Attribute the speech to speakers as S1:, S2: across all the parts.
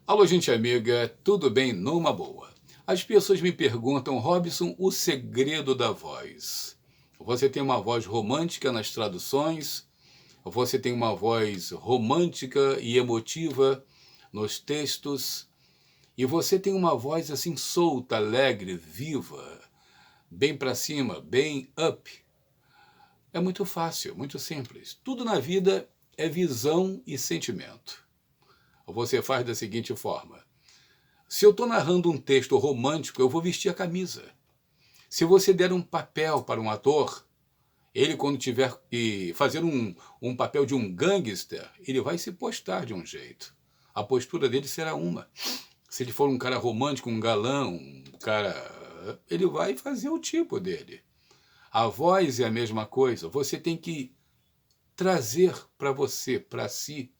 S1: Alô, gente amiga, tudo bem numa boa? As pessoas me perguntam, Robson, o segredo da voz. Você tem uma voz romântica nas traduções? Você tem uma voz romântica e emotiva nos textos? E você tem uma voz assim solta, alegre, viva, bem para cima, bem up? É muito fácil, muito simples. Tudo na vida é visão e sentimento. Você faz da seguinte forma. Se eu estou narrando um texto romântico, eu vou vestir a camisa. Se você der um papel para um ator, ele quando tiver que fazer um papel de um gangster, ele vai se postar de um jeito. A postura dele será uma. Se ele for um cara romântico, um galã, um cara... ele vai fazer o tipo dele. A voz é a mesma coisa. Você tem que trazer para você, para si.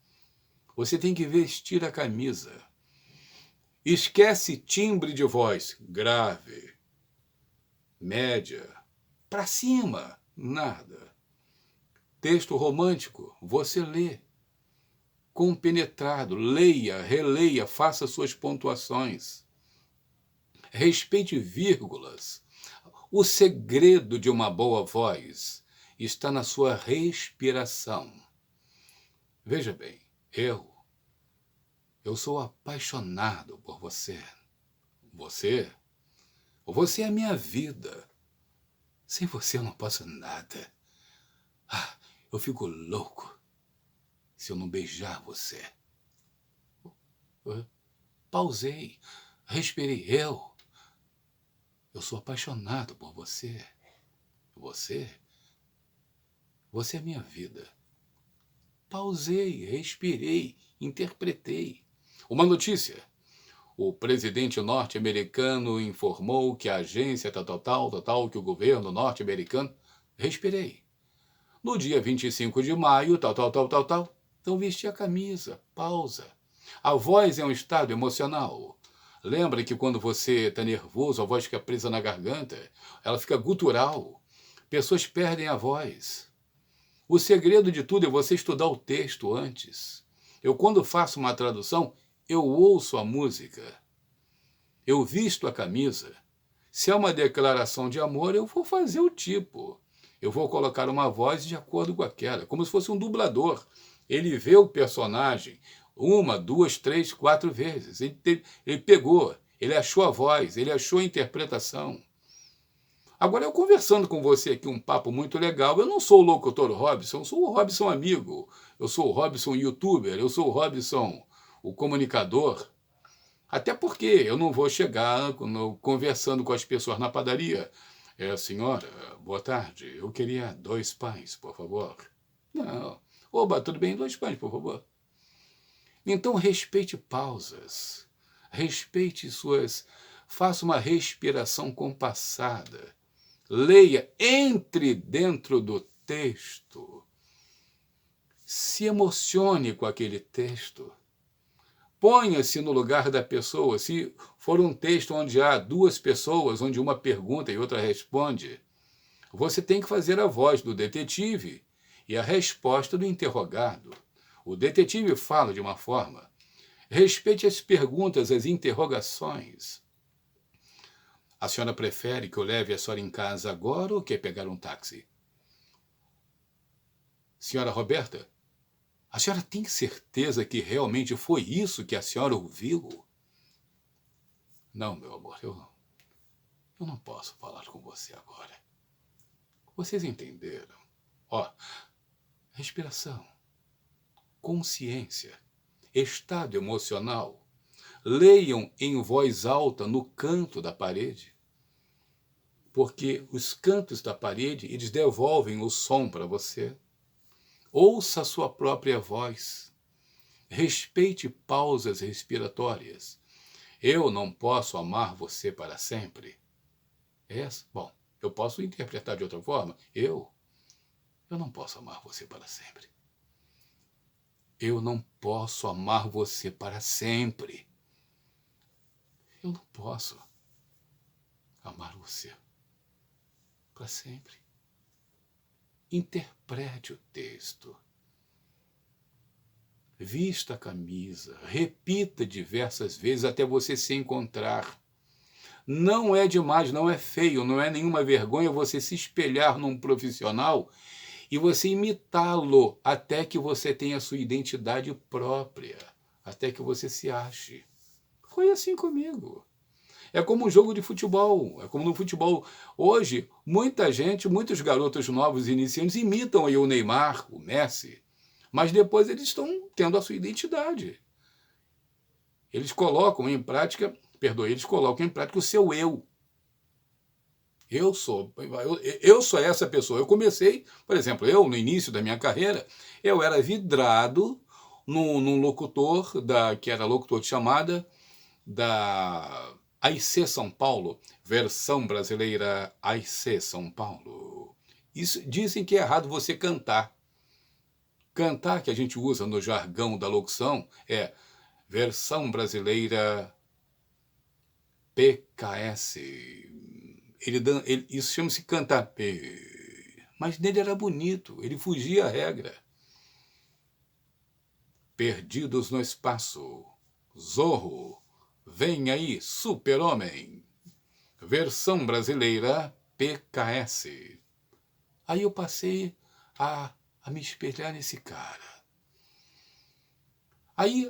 S1: Você tem que vestir a camisa. Esquece timbre de voz grave, média, para cima, nada. Texto romântico, você lê, compenetrado, leia, releia, faça suas pontuações. Respeite vírgulas. O segredo de uma boa voz está na sua respiração. Veja bem, eu sou apaixonado por você. Você é a minha vida. Sem você eu não posso nada. Eu fico louco se eu não beijar você. Pausei, respirei. Eu sou apaixonado por você. Você é minha vida. Pausei, respirei, interpretei. Uma notícia. O presidente norte-americano informou que a agência tal, que o governo norte-americano... Respirei. No dia 25 de maio, tal. Então vesti a camisa, pausa. A voz é um estado emocional. Lembra que quando você está nervoso, a voz fica presa na garganta, ela fica gutural. Pessoas perdem a voz. O segredo de tudo é você estudar o texto antes. Eu, quando faço uma tradução, eu ouço a música. Eu visto a camisa. Se é uma declaração de amor, eu vou fazer o tipo. Eu vou colocar uma voz de acordo com aquela, como se fosse um dublador. Ele vê o personagem uma, duas, três, quatro vezes. Ele pegou, ele achou a voz, ele achou a interpretação. Agora, eu conversando com você aqui, um papo muito legal, eu não sou o locutor Robson, eu sou o Robson amigo, eu sou o Robson youtuber, eu sou o Robson o comunicador. Até porque eu não vou chegar conversando com as pessoas na padaria. Senhora, boa tarde, eu queria 2 pães, por favor. Não. Oba, tudo bem? 2 pães, por favor. Então, respeite pausas. Respeite suas... Faça uma respiração compassada. Leia, entre dentro do texto. Se emocione com aquele texto. Ponha-se no lugar da pessoa. Se for um texto onde há 2 pessoas, onde uma pergunta e outra responde, você tem que fazer a voz do detetive e a resposta do interrogado. O detetive fala de uma forma. Respeite as perguntas, as interrogações. A senhora prefere que eu leve a senhora em casa agora ou quer pegar um táxi? Senhora Roberta, a senhora tem certeza que realmente foi isso que a senhora ouviu? Não, meu amor, eu não posso falar com você agora. Vocês entenderam? Respiração, consciência, estado emocional. Leiam em voz alta no canto da parede, porque os cantos da parede, eles devolvem o som para você. Ouça a sua própria voz. Respeite pausas respiratórias. Eu não posso amar você para sempre. Bom, eu posso interpretar de outra forma. Eu não posso amar você para sempre. Eu não posso amar você para sempre. Eu não posso amar você para sempre. Interprete o texto. Vista a camisa, repita diversas vezes até você se encontrar. Não é demais, não é feio, não é nenhuma vergonha você se espelhar num profissional e você imitá-lo até que você tenha sua identidade própria, até que você se ache. Foi assim comigo. É como um jogo de futebol, é como no futebol. Hoje, muita gente, muitos garotos novos iniciantes imitam aí o Neymar, o Messi, mas depois eles estão tendo a sua identidade. Eles colocam em prática, eles colocam em prática o seu eu. Eu sou essa pessoa. Eu comecei, por exemplo, no início da minha carreira, eu era vidrado num locutor, que era locutor de chamada, da AIC São Paulo, versão brasileira AIC São Paulo. Isso, dizem que é errado você cantar. Cantar, que a gente usa no jargão da locução, é versão brasileira PKS. Isso chama-se cantar. Mas nele era bonito, ele fugia à regra. Perdidos no espaço. Zorro. Vem aí, Super-Homem. Versão brasileira PKS. Aí eu passei a me espelhar nesse cara. Aí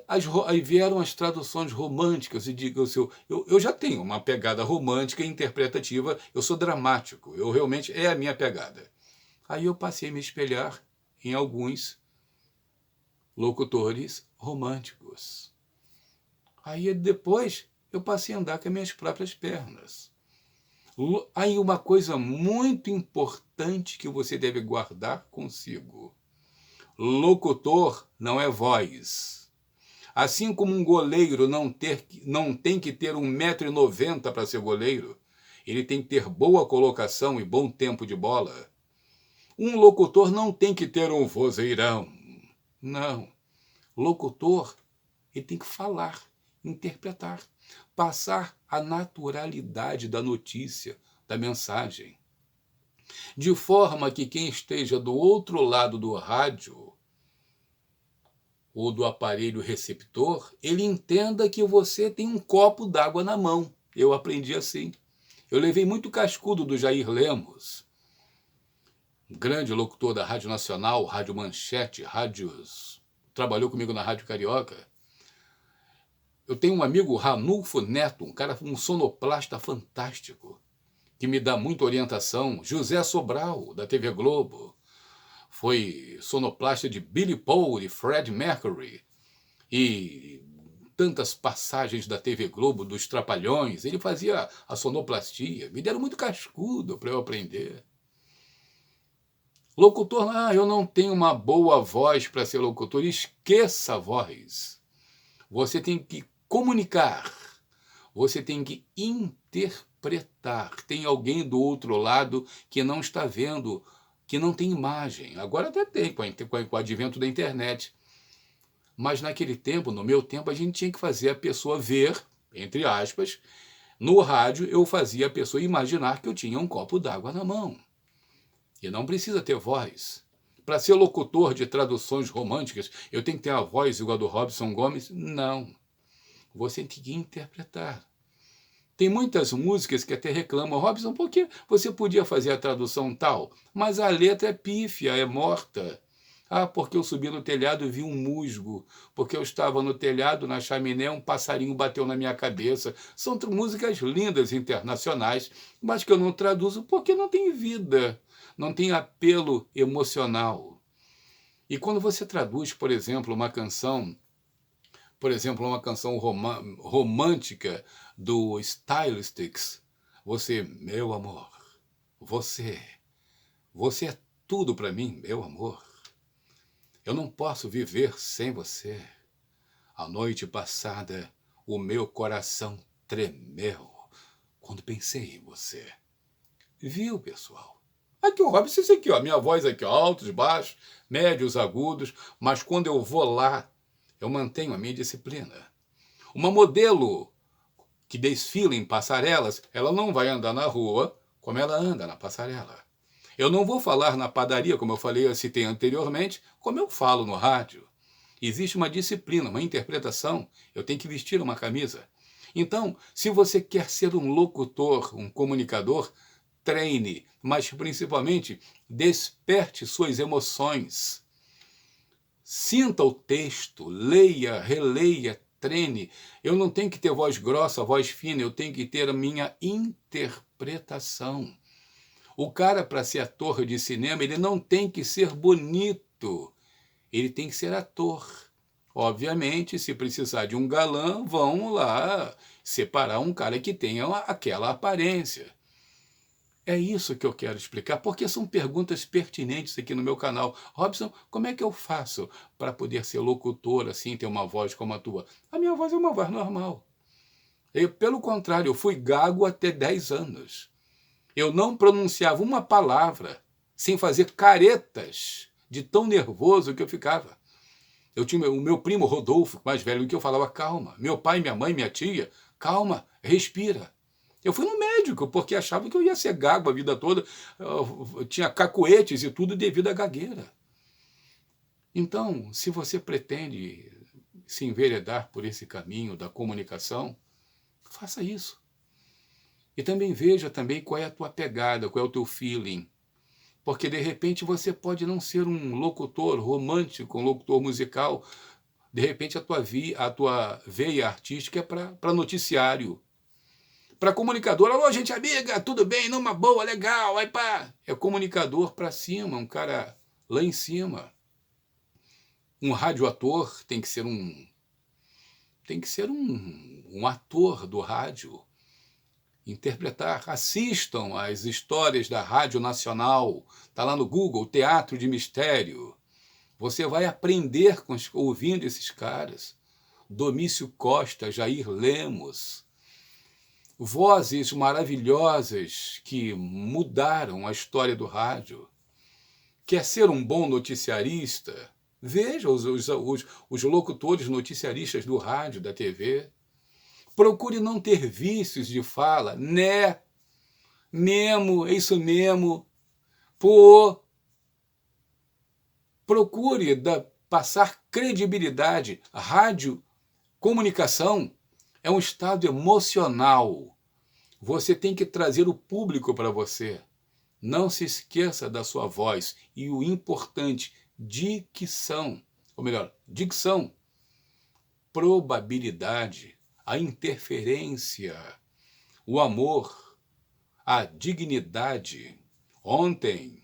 S1: vieram as traduções românticas e digo assim, eu já tenho uma pegada romântica e interpretativa, eu sou dramático, eu realmente é a minha pegada. Aí eu passei a me espelhar em alguns locutores românticos. Aí depois eu passei a andar com as minhas próprias pernas. Aí uma coisa muito importante que você deve guardar consigo. Locutor não é voz. Assim como um goleiro não tem que ter 1,90 m para ser goleiro, ele tem que ter boa colocação e bom tempo de bola. Um locutor não tem que ter um vozeirão. Não. Locutor, ele tem que falar, interpretar, passar a naturalidade da notícia, da mensagem. De forma que quem esteja do outro lado do rádio ou do aparelho receptor, ele entenda que você tem um copo d'água na mão. Eu aprendi assim. Eu levei muito cascudo do Jair Lemos, um grande locutor da Rádio Nacional, Rádio Manchete, trabalhou comigo na Rádio Carioca. Eu tenho um amigo, Ranulfo Neto, um sonoplasta fantástico, que me dá muita orientação. José Sobral, da TV Globo. Foi sonoplasta de Billy Paul e Fred Mercury. E tantas passagens da TV Globo, dos Trapalhões. Ele fazia a sonoplastia. Me deram muito cascudo para eu aprender. Locutor, eu não tenho uma boa voz para ser locutor. Esqueça a voz. Você tem que comunicar. Você tem que interpretar. Tem alguém do outro lado que não está vendo, que não tem imagem. Agora até tem, com o advento da internet. Mas naquele tempo, no meu tempo, a gente tinha que fazer a pessoa ver, entre aspas. No rádio, eu fazia a pessoa imaginar que eu tinha um copo d'água na mão. E não precisa ter voz. Para ser locutor de traduções românticas, eu tenho que ter a voz igual a do Robson Gomes? Não. Você tem que interpretar. Tem muitas músicas que até reclamam, Robson, por que você podia fazer a tradução tal? Mas a letra é pífia, é morta. Porque eu subi no telhado e vi um musgo. Porque eu estava no telhado, na chaminé, um passarinho bateu na minha cabeça. São músicas lindas, internacionais, mas que eu não traduzo porque não tem vida, não tem apelo emocional. E quando você traduz, por exemplo, uma canção romântica do Stylistics, meu amor, você é tudo para mim, meu amor. Eu não posso viver sem você. A noite passada, o meu coração tremeu quando pensei em você. Viu, pessoal? Aqui o Robson, isso aqui, ó, minha voz aqui, ó, altos, baixos, médios, agudos, mas quando eu vou lá, eu mantenho a minha disciplina. Uma modelo que desfila em passarelas, ela não vai andar na rua como ela anda na passarela. Eu não vou falar na padaria, como eu citei anteriormente, como eu falo no rádio. Existe uma disciplina, uma interpretação. Eu tenho que vestir uma camisa. Então, se você quer ser um locutor, um comunicador, treine, mas principalmente desperte suas emoções. Sinta o texto, leia, releia, treine. Eu não tenho que ter voz grossa, voz fina, eu tenho que ter a minha interpretação. O cara, para ser ator de cinema, ele não tem que ser bonito, ele tem que ser ator. Obviamente, se precisar de um galã, vão lá separar um cara que tenha aquela aparência. É isso que eu quero explicar, porque são perguntas pertinentes aqui no meu canal. Robson, como é que eu faço para poder ser locutor assim, ter uma voz como a tua? A minha voz é uma voz normal. Pelo contrário, eu fui gago até 10 anos. Eu não pronunciava uma palavra sem fazer caretas de tão nervoso que eu ficava. Eu tinha o meu primo Rodolfo, mais velho do que eu, falava, calma. Meu pai, minha mãe, minha tia, calma, respira. Eu fui no médico, porque achava que eu ia ser gago a vida toda. Eu tinha cacoetes e tudo devido à gagueira. Então, se você pretende se enveredar por esse caminho da comunicação, faça isso. E também veja também qual é a tua pegada, qual é o teu feeling. Porque, de repente, você pode não ser um locutor romântico, um locutor musical. De repente, a tua veia artística é para noticiário. Para comunicador, alô, gente amiga, tudo bem? Numa boa, legal, aí pá. É comunicador para cima, um cara lá em cima. Um radioator tem que ser um ator do rádio. Interpretar, assistam às histórias da Rádio Nacional, está lá no Google, Teatro de Mistério. Você vai aprender ouvindo esses caras. Domício Costa, Jair Lemos, vozes maravilhosas que mudaram a história do rádio. Quer ser um bom noticiarista? Veja os locutores noticiaristas do rádio, da TV. Procure não ter vícios de fala, né, mesmo, é isso mesmo, pô. Procure passar credibilidade. Rádio, comunicação, é um estado emocional. Você tem que trazer o público para você. Não se esqueça da sua voz. E o importante, dicção. Ou melhor, dicção. Probabilidade. A interferência. O amor. A dignidade. Ontem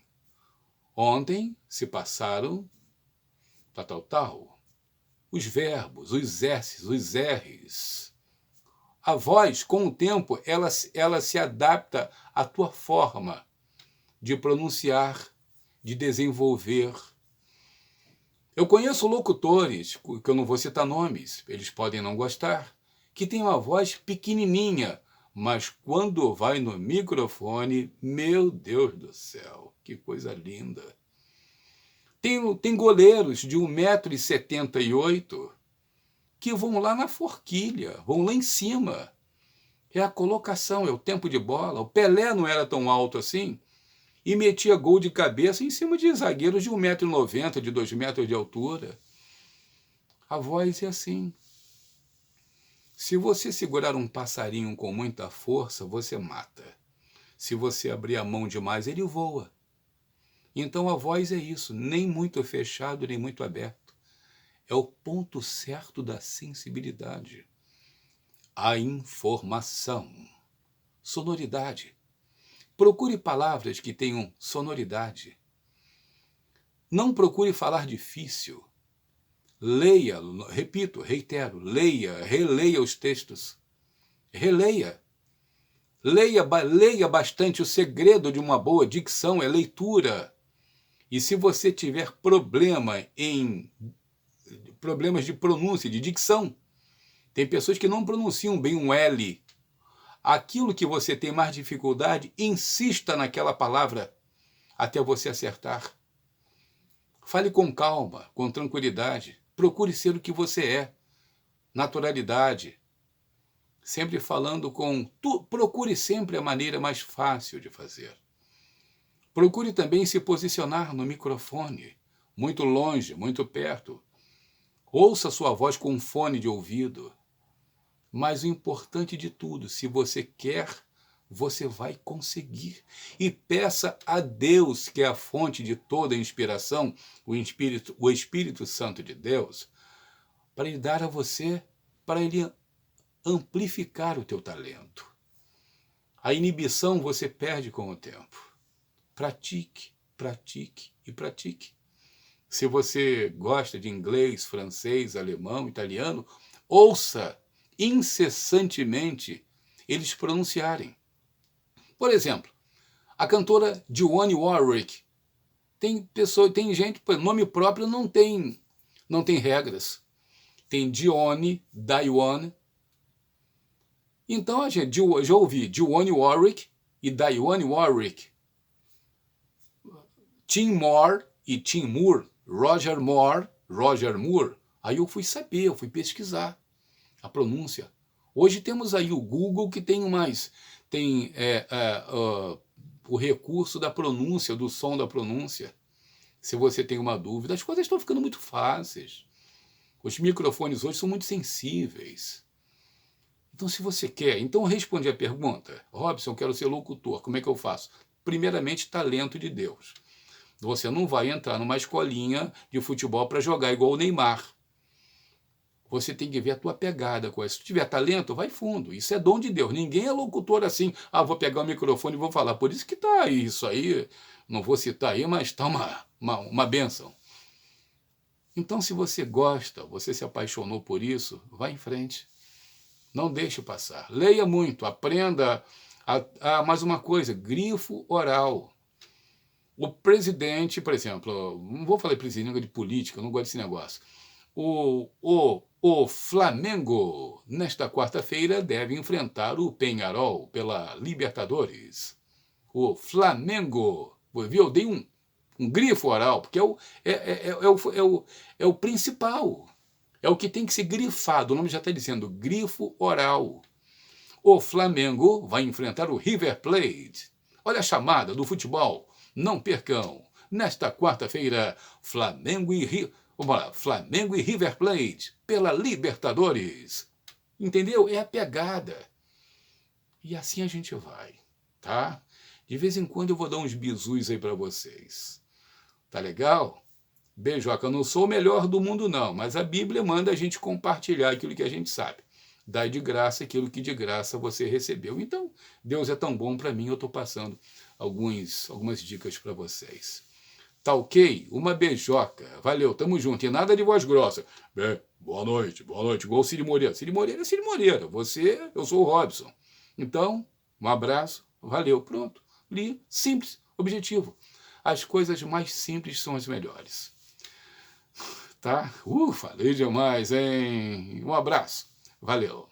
S1: se passaram tal. Os verbos, os S's, os R's. A voz, com o tempo, ela se adapta à tua forma de pronunciar, de desenvolver. Eu conheço locutores, que eu não vou citar nomes, eles podem não gostar, que têm uma voz pequenininha, mas quando vai no microfone, meu Deus do céu, que coisa linda. Tem goleiros de 1,78 m que vão lá na forquilha, vão lá em cima. É a colocação, é o tempo de bola. O Pelé não era tão alto assim e metia gol de cabeça em cima de zagueiros de 1,90 m, de 2 metros de altura. A voz é assim. Se você segurar um passarinho com muita força, você mata. Se você abrir a mão demais, ele voa. Então a voz é isso, nem muito fechado, nem muito aberto. É o ponto certo da sensibilidade. A informação. Sonoridade. Procure palavras que tenham sonoridade. Não procure falar difícil. Leia, repito, reitero, leia, releia os textos. Releia. Leia bastante. O segredo de uma boa dicção é leitura. E se você tiver problemas de pronúncia, de dicção, tem pessoas que não pronunciam bem um L. Aquilo que você tem mais dificuldade, insista naquela palavra até você acertar. Fale com calma, com tranquilidade. Procure ser o que você é. Naturalidade. Sempre falando procure sempre a maneira mais fácil de fazer. Procure também se posicionar no microfone. Muito longe, muito perto. Ouça a sua voz com um fone de ouvido. Mas o importante de tudo, se você quer, você vai conseguir. E peça a Deus, que é a fonte de toda a inspiração, o Espírito Santo de Deus, para Ele dar a você, para Ele amplificar o teu talento. A inibição você perde com o tempo. Pratique, pratique e pratique. Se você gosta de inglês, francês, alemão, italiano, ouça incessantemente eles pronunciarem. Por exemplo, a cantora Dionne Warwick. Tem gente, nome próprio não tem regras. Tem Dionne. Então, a gente já ouvi Dionne Warwick e Dionne Warwick. Tim Moore e Tim Moore. Roger Moore. Aí eu fui saber, eu fui pesquisar a pronúncia. Hoje temos aí o Google que tem o recurso da pronúncia, do som da pronúncia. Se você tem uma dúvida, as coisas estão ficando muito fáceis. Os microfones hoje são muito sensíveis. Então, se você quer, então responde a pergunta. Robson, eu quero ser locutor, como é que eu faço? Primeiramente, talento de Deus. Você não vai entrar numa escolinha de futebol para jogar igual o Neymar. Você tem que ver a tua pegada com isso. Se tiver talento, vai fundo. Isso é dom de Deus. Ninguém é locutor assim. Ah, vou pegar o microfone e vou falar. Por isso que está aí isso aí. Não vou citar aí, mas está uma bênção. Então, se você gosta, você se apaixonou por isso, vá em frente. Não deixe passar. Leia muito, aprenda. Mais uma coisa, grifo oral. O presidente, por exemplo, não vou falar presidente de política, eu não gosto desse negócio. O Flamengo, nesta quarta-feira, deve enfrentar o Peñarol pela Libertadores. O Flamengo, viu? Eu dei um grifo oral, porque é o principal. É o que tem que ser grifado, o nome já está dizendo, grifo oral. O Flamengo vai enfrentar o River Plate. Olha a chamada do futebol. Não percam. Nesta quarta-feira, Flamengo e River Plate pela Libertadores. Entendeu? É a pegada. E assim a gente vai, tá? De vez em quando eu vou dar uns bizus aí para vocês. Tá legal? Beijoca, eu não sou o melhor do mundo não, mas a Bíblia manda a gente compartilhar aquilo que a gente sabe. Dai de graça aquilo que de graça você recebeu. Então, Deus é tão bom para mim, eu estou passando algumas dicas para vocês. Tá ok? Uma beijoca. Valeu, tamo junto. E nada de voz grossa. Bem, boa noite, igual o Cid Moreira. Cid Moreira é Cid Moreira. Eu sou o Robson. Então, um abraço, valeu, pronto. Li, simples, objetivo. As coisas mais simples são as melhores. Tá? Falei demais, hein? Um abraço. Valeu.